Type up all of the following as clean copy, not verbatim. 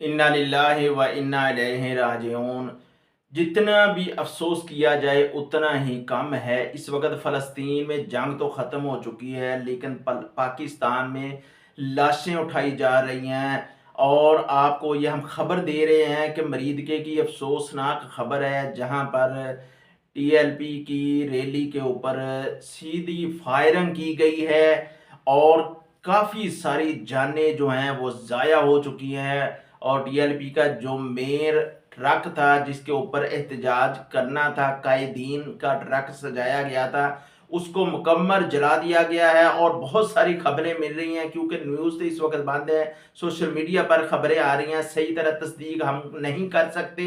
इन्ना लिल्लाहि व इन्ना इलैहि राजिऊन। जितना भी अफसोस किया जाए उतना ही कम है। इस वक्त फ़लस्तीन में जंग तो ख़त्म हो चुकी है, लेकिन पाकिस्तान में लाशें उठाई जा रही हैं। और आपको ये हम खबर दे रहे हैं कि मरीदके की अफसोसनाक खबर है, जहां पर टीएलपी की रैली के ऊपर सीधी फायरिंग की गई है और काफ़ी सारी जानें जो हैं वो ज़ाया हो चुकी हैं। और टीएलपी का जो मेन ट्रक था जिसके ऊपर एहतजाज करना था, कायदीन का ट्रक सजाया गया था, उसको मुकम्मल जला दिया गया है। और बहुत सारी खबरें मिल रही हैं, क्योंकि न्यूज़ तो इस वक्त बंद है, सोशल मीडिया पर खबरें आ रही हैं, सही तरह तस्दीक हम नहीं कर सकते,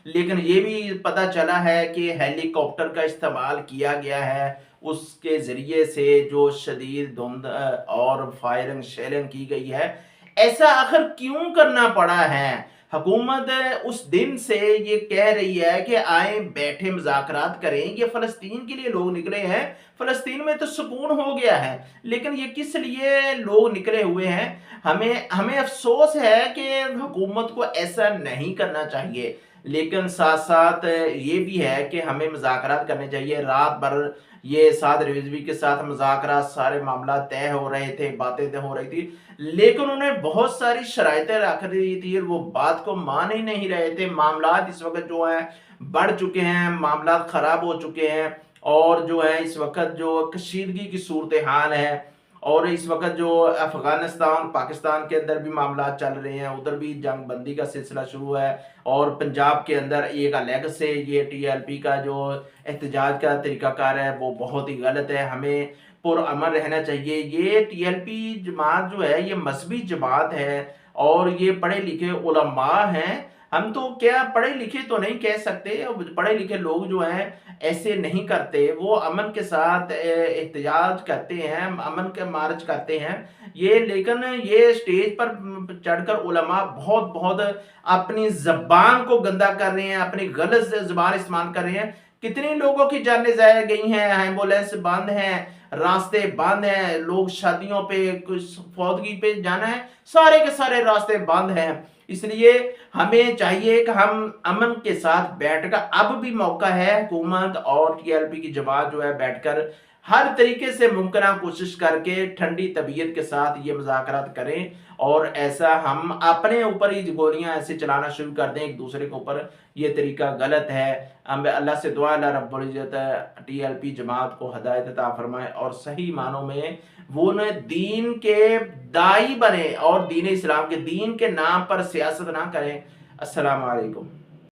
लेकिन ये भी पता चला है कि हेलीकॉप्टर का इस्तेमाल किया गया है, उसके ज़रिए से जो शदीद धुंध और फायरिंग शेयरिंग की गई है। ऐसा आखिर क्यों करना पड़ा है? हुकूमत उस दिन से ये कह रही है कि आए बैठे मुज़ाकरात करें, ये फ़लस्तीन के लिए लोग निकले हैं, फ़लस्तीन में तो सुकून हो गया है, लेकिन ये किस लिए लोग निकले हुए हैं? हमें हमें अफ़सोस है कि हुकूमत को ऐसा नहीं करना चाहिए, लेकिन साथ-साथ ये भी है कि हमें मुज़ाकरात करने चाहिए। रात भर ये साद रिज़वी के साथ मुज़ाकरात, सारे मामला तय हो रहे थे, बातें तय हो रही थी, लेकिन उन्होंने बहुत सारी शराइतें रख दी थी और वो बात को मान ही नहीं रहे थे। मामलात इस वक़्त जो हैं बढ़ चुके हैं, मामलात ख़राब हो चुके हैं और जो है इस वक़्त जो कशीदगी की सूरत-ए-हाल है और इस वक़्त जो अफ़गानिस्तान, पाकिस्तान के अंदर भी मामलात चल रहे हैं, उधर भी जंग बंदी का सिलसिला शुरू है। और पंजाब के अंदर एक अलग से ये टीएलपी का जो एहतजाज का तरीक़ाकार है वो बहुत ही गलत है, हमें पुरअमन रहना चाहिए। ये टीएलपी जमात जो है ये मज़हबी जमात है और ये पढ़े लिखे उलमा हैं। हम तो क्या पढ़े लिखे तो नहीं कह सकते, पढ़े लिखे लोग जो हैं ऐसे नहीं करते, वो अमन के साथ एहतजाज करते हैं, अमन के मार्च करते हैं। ये लेकिन ये स्टेज पर चढ़कर उलमा बहुत-बहुत अपनी ज़बान को गंदा कर रहे हैं, अपनी गलत ज़बान इस्तेमाल कर रहे हैं। कितनी लोगों की जानें ज़ाया गई हैं, एम्बुलेंस बंद हैं, रास्ते बंद हैं, लोग शादियों पे, कुछ फौतगी पे जाना है, सारे के सारे रास्ते बंद हैं। इसलिए हमें चाहिए कि हम अमन के साथ बैठकर, अब भी मौका है, हुकूमत और टीएलपी की जमात जो है बैठकर हर तरीके से मुमकिन कोशिश करके ठंडी तबीयत के साथ ये मुज़ाकरात करें और ऐसा हम अपने ऊपर ही गोलियां ऐसे चलाना शुरू कर दें एक दूसरे के ऊपर, ये तरीका गलत है। हम अल्लाह से दुआ, अल्लाह रब्बुल इज़्ज़त टीएलपी जमात को हिदायत अता फरमाए और सही मानों में वो न दीन के दाई बने और दीन इस्लाम के दीन के नाम पर सियासत ना करें। अस्सलाम वालेकुम।